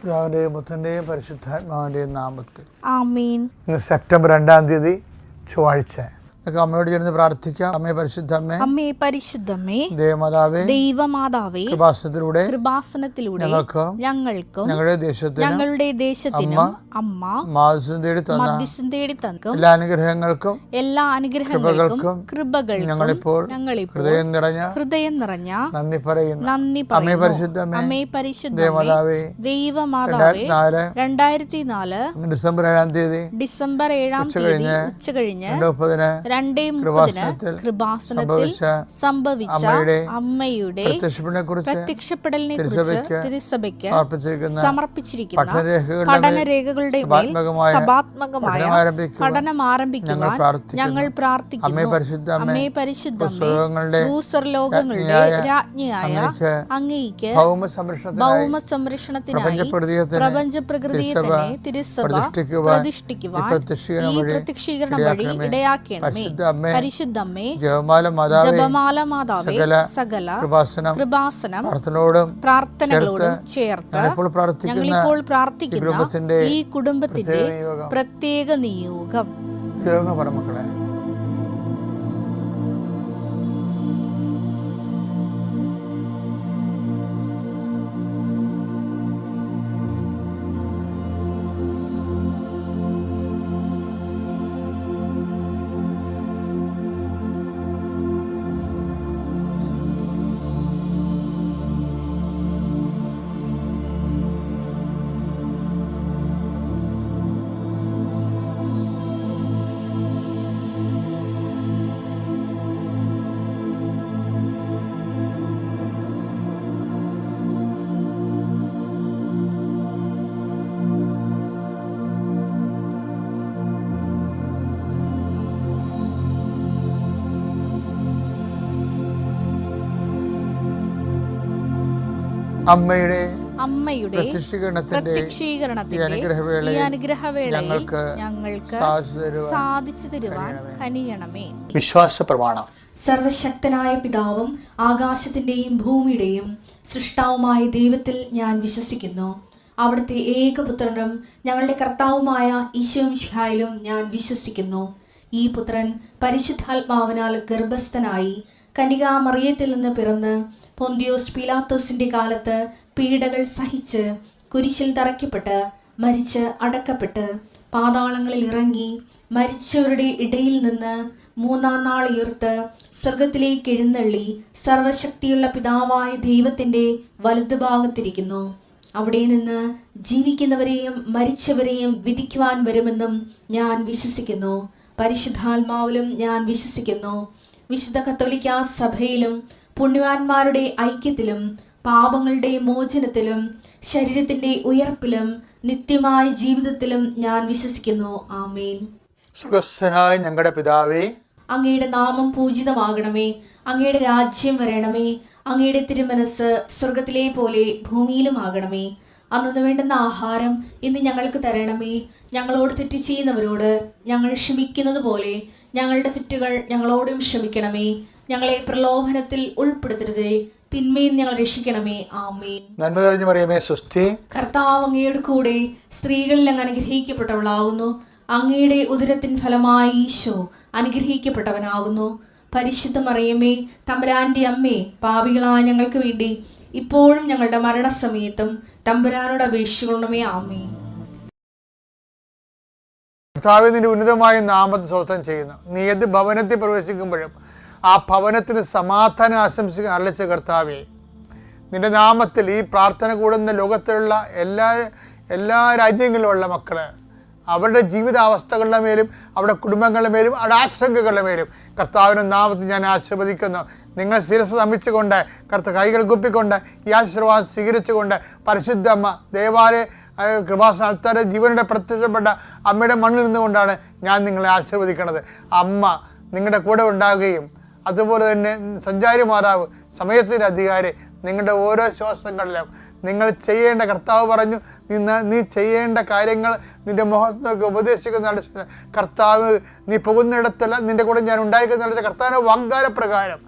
പിതാവിന്റെയും പുത്രന്റെയും പരിശുദ്ധാത്മാവിന്റെയും നാമത്തിൽ ആമേൻ. ഇന്ന് സെപ്റ്റംബർ 2 ചൊവ്വാഴ്ച. നമുക്ക് അമ്മയോട് ചേർന്ന് പ്രാർത്ഥിക്കാം. അമ്മേ പരിശുദ്ധമ്മേ, അമ്മേ പരിശുദ്ധമേ, ദേവമാതാവേ, ദൈവമാതാവേ, കൃപാസനത്തിലൂടെ ഞങ്ങൾക്കും ഞങ്ങളുടെ ദേശത്തിനും അമ്മ മാധ്യസ്ഥം തേടി തന്ന എല്ലാ അനുഗ്രഹങ്ങൾക്കും കൃപകൾക്കും ഞങ്ങളിപ്പോൾ ഹൃദയം നിറഞ്ഞ നന്ദി പറയുന്നു. അമ്മേ പരിശുദ്ധമേ, ദേവമാതാവേ, 2004 ഡിസംബർ 7 ഉച്ചകഴിഞ്ഞ് 2:30 കൃപാസനത്തിൽ സംഭവിച്ച അമ്മയുടെ പ്രത്യക്ഷപ്പെടലിനെ കുറിച്ച് തിരുസഭയ്ക്ക് സമർപ്പിച്ചിരിക്കുന്ന പഠനരേഖകളുടെ മേൽ സഭാത്മകമായ പഠനം ആരംഭിക്കുവാൻ ഞങ്ങൾ പ്രാർത്ഥിക്കുന്നു. അമ്മേ പരിശുദ്ധമേ, ഭൂസ്വർലോകങ്ങളുടെ രാജ്ഞിയായ അങ്ങയ്ക്ക് ഭൗമസംരക്ഷണത്തിനായി പ്രപഞ്ചപ്രകൃതിയെ തന്നെ തിരുസഭ പ്രതിഷ്ഠിക്കുവാൻ ഈ പ്രത്യക്ഷീകരണം വഴി ഇടയാക്കണമേ. പരിശുദ്ധമ്മേ, ജപമാല മാതാവേ, സകല കൃപാസനം പ്രാർത്ഥനകളോടും ചേർത്ത് ഞങ്ങളിപ്പോൾ പ്രാർത്ഥിക്കുന്ന ഈ കുടുംബത്തിന്റെ പ്രത്യേക നിയോഗം. മക്കളെ, അമ്മയുടെ പ്രത്യക്ഷീകരണത്തിന്റെ അനുഗ്രഹവേളയിൽ ഞങ്ങൾക്ക് സാധിച്ചു തരുവാൻ കനിയണമേ. വിശ്വാസ പ്രമാണം. സർവശക്തനായ പിതാവും ആകാശത്തിന്റെയും ഭൂമിയുടെയും സൃഷ്ടാവുമായ ദൈവത്തിൽ ഞാൻ വിശ്വസിക്കുന്നു. അവിടുത്തെ ഏകപുത്രനും ഞങ്ങളുടെ കർത്താവുമായ ഈശോമിശിഹായിലും ഞാൻ വിശ്വസിക്കുന്നു. ഈ പുത്രൻ പരിശുദ്ധാത്മാവിനാൽ ഗർഭസ്ഥനായി കന്യകാമറിയത്തിൽ നിന്ന് പിറന്ന് പൊന്തിയോസ് പീലാത്തോസിന്റെ കാലത്ത് പീഡകൾ സഹിച്ച് കുരിശിൽ തറയ്ക്കപ്പെട്ട് മരിച്ച് അടക്കപ്പെട്ട് പാതാളങ്ങളിൽ ഇറങ്ങി മരിച്ചവരുടെ ഇടയിൽ നിന്ന് 3-ാം നാൾ ഉയർത്ത് സ്വർഗത്തിലേക്ക് എഴുന്നള്ളി സർവശക്തിയുള്ള പിതാവായ ദൈവത്തിന്റെ വലതുഭാഗത്തിരിക്കുന്നു. അവിടെ നിന്ന് ജീവിക്കുന്നവരെയും മരിച്ചവരെയും വിധിക്കുവാൻ വരുമെന്നും ഞാൻ വിശ്വസിക്കുന്നു. പരിശുദ്ധാത്മാവിലും ഞാൻ വിശ്വസിക്കുന്നു. വിശുദ്ധ കത്തോലിക്കാ സഭയിലും പുണ്യവാന്മാരുടെ ഐക്യത്തിലും പാപങ്ങളുടെ മോചനത്തിലും ശരീരത്തിന്റെ ഉയർപ്പിലും നിത്യമായ ജീവിതത്തിലും ഞാൻ വിശ്വസിക്കുന്നു. ആമേൻ. സ്വർഗ്ഗസ്ഥനായ ഞങ്ങളുടെ പിതാവേ, അങ്ങയുടെ നാമം പൂജിതമാകണമേ. അങ്ങയുടെ രാജ്യം വരണമേ. അങ്ങയുടെ തിരുമനസ് സ്വർഗത്തിലെ പോലെ ഭൂമിയിലുമാകണമേ. അന്നു വേണ്ടുന്ന ആഹാരം ഇന്ന് ഞങ്ങൾക്ക് തരണമേ. ഞങ്ങളോട് തെറ്റ് ചെയ്യുന്നവരോട് ഞങ്ങൾ ക്ഷമിക്കുന്നത് പോലെ ഞങ്ങളുടെ തെറ്റുകൾ ഞങ്ങളോടും ക്ഷമിക്കണമേ. ഞങ്ങളെ പ്രലോഭനത്തിൽ ഉൾപ്പെടുത്തരുതേ, തിന്മയിൽ ഞങ്ങൾ രക്ഷിക്കണമേ. ആമേൻ. നന്മ നിറഞ്ഞ മറിയമേ, സ്വസ്തി. കർത്താവ് അങ്ങയുടെ കൂടെ സ്ത്രീകളിൽ അങ്ങ് അനുഗ്രഹിക്കപ്പെട്ടവളാകുന്നു. അങ്ങയുടെ ഉദരത്തിൻ ഫലമായി ഈശോ അനുഗ്രഹിക്കപ്പെട്ടവനാകുന്നു. പരിശുദ്ധ മറിയമേ, തമ്പുരാന്റെ അമ്മേ, പാപികളായ ഞങ്ങൾക്ക് വേണ്ടി ഇപ്പോഴും ഞങ്ങളുടെ മരണസമയത്തും തമ്പുരാനോട് അപേക്ഷിക്കണമേ. ആമേൻ. കർത്താവേ, നിന്റെ ഉന്നതമായ നാമത്തെ സ്വസ്ഥം ചെയ്യുന്നു. നീ ഏത് ഭവനത്തിൽ പ്രവേശിക്കുമ്പോഴും ആ ഭവനത്തിന് സമാധാനം ആശംസിക്കാൻ അരളിച്ച കർത്താവേ, നിന്റെ നാമത്തിൽ ഈ പ്രാർത്ഥന കൂടുന്ന ലോകത്തിലുള്ള എല്ലാ രാജ്യങ്ങളിലുള്ള മക്കള് അവരുടെ ജീവിതാവസ്ഥകളുടെ മേലും അവരുടെ കുടുംബങ്ങളുടെ മേലും അവരുടെ ആശങ്കകളുടെ മേലും കർത്താവിൻ്റെ നാമത്തിൽ ഞാൻ ആശീർവദിക്കുന്നു. നിങ്ങൾ ശിരസ് നമിച്ചുകൊണ്ട് കൈകൾ കുപ്പിക്കൊണ്ട് ഈ ആശീർവാദം സ്വീകരിച്ചുകൊണ്ട് പരിശുദ്ധമ്മ ദേവാലയ കൃപാസ്ഥാനത്താരെ ജീവനുടെ പ്രത്യക്ഷപ്പെട്ട അമ്മയുടെ മണ്ണിൽ നിന്നുകൊണ്ടാണ് ഞാൻ നിങ്ങളെ ആശീർവദിക്കുന്നത്. അമ്മ നിങ്ങളുടെ കൂടെ ഉണ്ടാകുകയും അതുപോലെ തന്നെ സഞ്ചാരി മാതാവ് സമയത്തിൻ്റെ അധികാരി നിങ്ങളുടെ ഓരോ ശ്വാസങ്ങളിലും നിങ്ങൾ ചെയ്യേണ്ട, കർത്താവ് പറഞ്ഞു നീ ചെയ്യേണ്ട കാര്യങ്ങൾ നിന്റെ മുഖത്തൊക്കെ ഉപദേശിക്കുന്ന കർത്താവ് നീ പോകുന്നിടത്തല്ല നിന്റെ കൂടെ ഞാൻ ഉണ്ടായിരിക്കുന്നിടത്ത് കർത്താവിൻ്റെ വാഗ്ദാനപ്രകാരം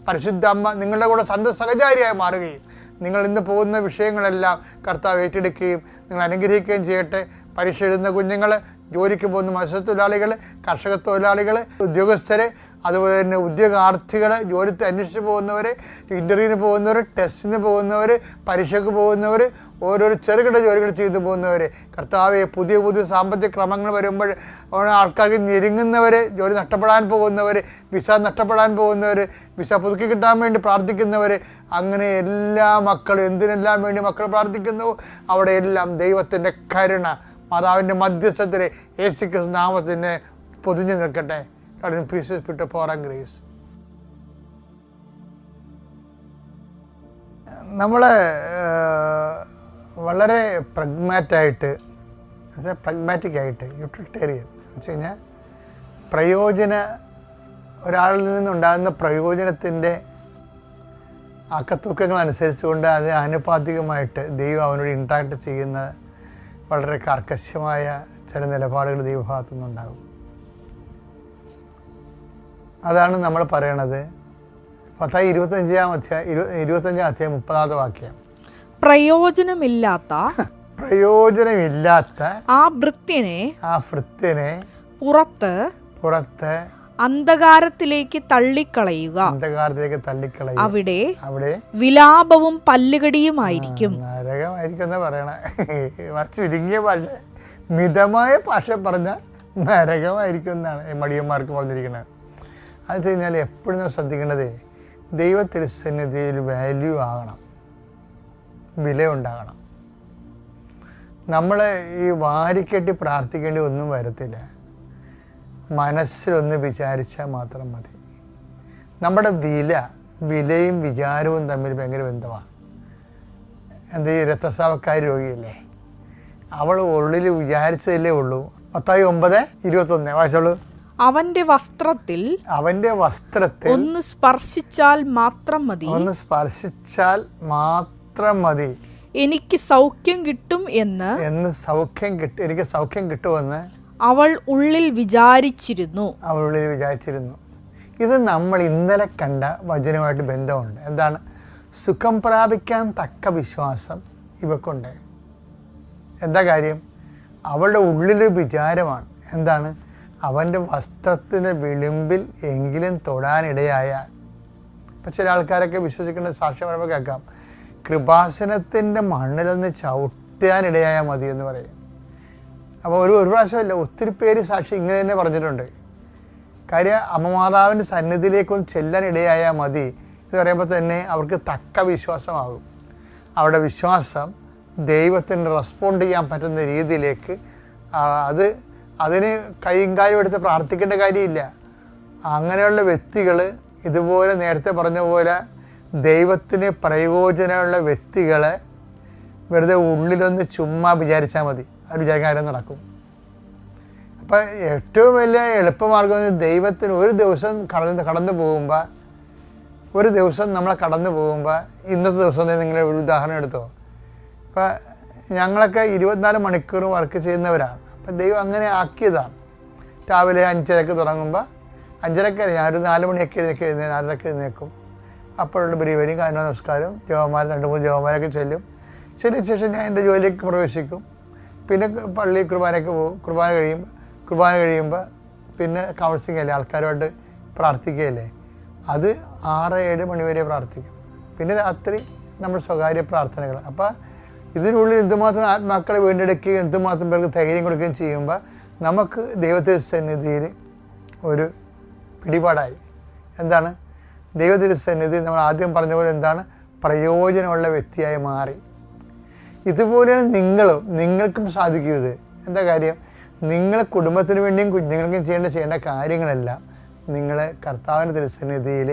പരിശുദ്ധ അമ്മ നിങ്ങളുടെ കൂടെ സഹചാരിയായി മാറുകയും നിങ്ങൾ ഇന്ന് പോകുന്ന വിഷയങ്ങളെല്ലാം കർത്താവ് ഏറ്റെടുക്കുകയും നിങ്ങൾ അനുഗ്രഹിക്കുകയും ചെയ്യട്ടെ. പരീക്ഷ എഴുതുന്ന കുഞ്ഞുങ്ങൾ, ജോലിക്ക് പോകുന്ന മത്സ്യത്തൊഴിലാളികൾ, കർഷക തൊഴിലാളികൾ, ഉദ്യോഗസ്ഥർ, അതുപോലെ തന്നെ ഉദ്യോഗാർത്ഥികൾ, ജോലി അന്വേഷിച്ച് പോകുന്നവർ, ഇൻ്റർവ്യൂവിന് പോകുന്നവർ, ടെസ്റ്റിന് പോകുന്നവർ, പരീക്ഷയ്ക്ക് പോകുന്നവർ, ഓരോരോ ചെറുകിട ജോലികൾ ചെയ്തു പോകുന്നവർ, കർത്താവെ പുതിയ പുതിയ സാമ്പത്തിക ക്രമങ്ങൾ വരുമ്പോൾ ആൾക്കാർക്ക് ഞെരുങ്ങുന്നവർ, ജോലി നഷ്ടപ്പെടാൻ പോകുന്നവർ, വിസ നഷ്ടപ്പെടാൻ പോകുന്നവർ, വിസ പുതുക്കി കിട്ടാൻ വേണ്ടി പ്രാർത്ഥിക്കുന്നവർ, അങ്ങനെ എല്ലാ മക്കളും എന്തിനെല്ലാം വേണ്ടി മക്കൾ പ്രാർത്ഥിക്കുന്നു അവിടെ എല്ലാം ദൈവത്തിൻ്റെ കരുണ മാതാവിൻ്റെ മധ്യസ്ഥത്തിൽ യേശുക്രിസ്തു നാമത്തിന് പൊതിഞ്ഞു നിൽക്കട്ടെ. പീസസ് വിട്ട് ഫോർ ഗ്രേസ്. നമ്മൾ വളരെ പ്രഗ്മാറ്റിക്കായിട്ട് യൂട്ടിലിറ്റേറിയൻ എന്ന് വെച്ച് കഴിഞ്ഞാൽ ഒരാളിൽ നിന്നുണ്ടാകുന്ന പ്രയോജനത്തിൻ്റെ അക്കത്തൂക്കങ്ങൾ അനുസരിച്ചുകൊണ്ട് അത് ആനുപാതികമായിട്ട് ദൈവം അവനോട് ഇൻട്രാക്ട് ചെയ്യുന്ന വളരെ കർക്കശമായ ചില നിലപാടുകൾ ദൈവഭാഗത്തു നിന്നുണ്ടാകും. അതാണ് നമ്മൾ പറയണത്. 25-ാം അധ്യായം 30-ാമത്തെ വാക്യം. പ്രയോജനമില്ലാത്ത ആ ഭൃത്യനെ പുറത്ത് അന്ധകാരത്തിലേക്ക് തള്ളിക്കളയുക. അവിടെ വിലാപവും പല്ലുകടിയുമായിരിക്കും. നരകമായിരിക്കും എന്നാ പറയണേ. ചുരുങ്ങിയ ഭാഷ, മിതമായ ഭാഷ പറഞ്ഞാൽ നരകമായിരിക്കും എന്നാണ് മടിയന്മാർക്ക് പറഞ്ഞിരിക്കുന്നത്. അത് വെച്ച് കഴിഞ്ഞാൽ എപ്പോഴും നമ്മൾ ശ്രദ്ധിക്കേണ്ടത് ദൈവത്തിരുസന്നിധിയിൽ വാല്യൂ ആകണം, വില ഉണ്ടാകണം. നമ്മൾ ഈ വാരിക്കെട്ടി പ്രാർത്ഥിക്കേണ്ടി ഒന്നും വരത്തില്ല. മനസ്സിലൊന്ന് വിചാരിച്ചാൽ മാത്രം മതി. നമ്മുടെ വിലയും വിചാരവും തമ്മിൽ ഭയങ്കര ബന്ധമാണ്. ഈ രക്തസ്രാവക്കാരി രോഗിയല്ലേ, അവൾ ഉള്ളിൽ വിചാരിച്ചതല്ലേ ഉള്ളൂ. മത്തായി 9:21 വായിച്ചോളൂ. അവന്റെ വസ്ത്രത്തിൽ ഒന്ന് സ്പർശിച്ചാൽ മാത്രം മതി എനിക്ക് സൗഖ്യം കിട്ടും എനിക്ക് സൗഖ്യം കിട്ടുമെന്ന് അവൾ ഉള്ളിൽ വിചാരിച്ചിരുന്നു. ഇത് നമ്മൾ ഇന്നലെ കണ്ട വചനമായിട്ട് ബന്ധമുണ്ട്. എന്താണ്? സുഖം പ്രാപിക്കാൻ തക്ക വിശ്വാസം ഇവക്കുണ്ട്. എന്താ കാര്യം? അവളുടെ ഉള്ളിൽ വിചാരമാണ്. എന്താണ്? അവൻ്റെ വസ്ത്രത്തിന് വിളിമ്പിൽ എങ്കിലും തൊടാനിടയായാൽ. ഇപ്പം ചില ആൾക്കാരൊക്കെ വിശ്വസിക്കേണ്ട സാക്ഷ്യം പറയുമ്പോൾ കേൾക്കാം, കൃപാസനത്തിൻ്റെ മണ്ണിലൊന്ന് ചവിട്ടാനിടയായാൽ മതി എന്ന് പറയും. അപ്പോൾ ഒരു പ്രാവശ്യമല്ല, ഒത്തിരി പേര് സാക്ഷി ഇങ്ങനെ തന്നെ പറഞ്ഞിട്ടുണ്ട്. കാര്യം അമ്മമാതാവിൻ്റെ സന്നിധിയിലേക്കൊന്ന് ചെല്ലാനിടയായാൽ മതി എന്ന് പറയുമ്പോൾ തന്നെ അവർക്ക് തക്ക വിശ്വാസമാകും. അവരുടെ വിശ്വാസം ദൈവത്തിന് റെസ്പോണ്ട് ചെയ്യാൻ പറ്റുന്ന രീതിയിലേക്ക് അതിന് കൈയും കാലും എടുത്ത് പ്രാർത്ഥിക്കേണ്ട കാര്യമില്ല. അങ്ങനെയുള്ള വ്യക്തികൾ ഇതുപോലെ നേരത്തെ പറഞ്ഞ പോലെ ദൈവത്തിന് പ്രയോജനമുള്ള വ്യക്തികളെ വെറുതെ ഉള്ളിലൊന്ന് ചുമ്മാ വിചാരിച്ചാൽ മതി, അത് വിചാരിക്കാനും നടക്കും. അപ്പം ഏറ്റവും വലിയ എളുപ്പമാർഗം ദൈവത്തിന് ഒരു ദിവസം കടന്നു പോകുമ്പോൾ നമ്മളെ കടന്നു പോകുമ്പോൾ ഇന്നത്തെ ദിവസം നിങ്ങൾ ഒരു ഉദാഹരണം എടുത്തോ. ഇപ്പം ഞങ്ങളൊക്കെ 24 മണിക്കൂർ വർക്ക് ചെയ്യുന്നവരാണ്. അപ്പം ദൈവം അങ്ങനെ ആക്കിയതാണ്. രാവിലെ 5:30 തുടങ്ങുമ്പോൾ 5:30 ഞാനൊരു 4 മണിയൊക്കെ 4:30 എഴുന്നേക്കും. അപ്പോഴുള്ള ബ്രീവരിയും കാരണ നമസ്കാരം, ജവന്മാർ 2-3 ജവന്മാരൊക്കെ ചെല്ലും. ചെല്ലിയ ശേഷം ഞാൻ എൻ്റെ ജോലിക്ക് പ്രവേശിക്കും. പിന്നെ പള്ളി കുർബാനയ്ക്ക് പോകും. കുർബാന കഴിയുമ്പോൾ പിന്നെ കൗൺസിലിംഗ് അല്ലേ, ആൾക്കാരുമായിട്ട് പ്രാർത്ഥിക്കുകയല്ലേ. അത് 6-7 മണിവരെ പ്രാർത്ഥിക്കും. പിന്നെ രാത്രി നമ്മൾ സ്വകാര്യ പ്രാർത്ഥനകൾ. അപ്പോൾ ഇതിനുള്ളിൽ എന്തുമാത്രം ആത്മാക്കളെ വീണ്ടെടുക്കുകയും എന്തുമാത്രം പേർക്ക് ധൈര്യം കൊടുക്കുകയും ചെയ്യുമ്പോൾ നമുക്ക് ദൈവത്തിൻ്റെ സന്നിധിയിൽ ഒരു പിടിപാടായി. എന്താണ്? ദൈവത്തിൻ്റെ സന്നിധി നമ്മൾ ആദ്യം പറഞ്ഞ പോലെ എന്താണ്? പ്രയോജനമുള്ള വ്യക്തിയായി മാറി. ഇതുപോലെയാണ് നിങ്ങൾക്കും സാധിക്കും ഇത്. എന്താ കാര്യം? നിങ്ങൾ കുടുംബത്തിന് വേണ്ടിയും കുഞ്ഞുങ്ങൾക്കും ചെയ്യേണ്ട കാര്യങ്ങളെല്ലാം നിങ്ങൾ കർത്താവിൻ്റെ തിരുസന്നിധിയിൽ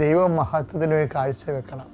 ദൈവ മഹത്വത്തിന് വേണ്ടി കാഴ്ച വെക്കണം.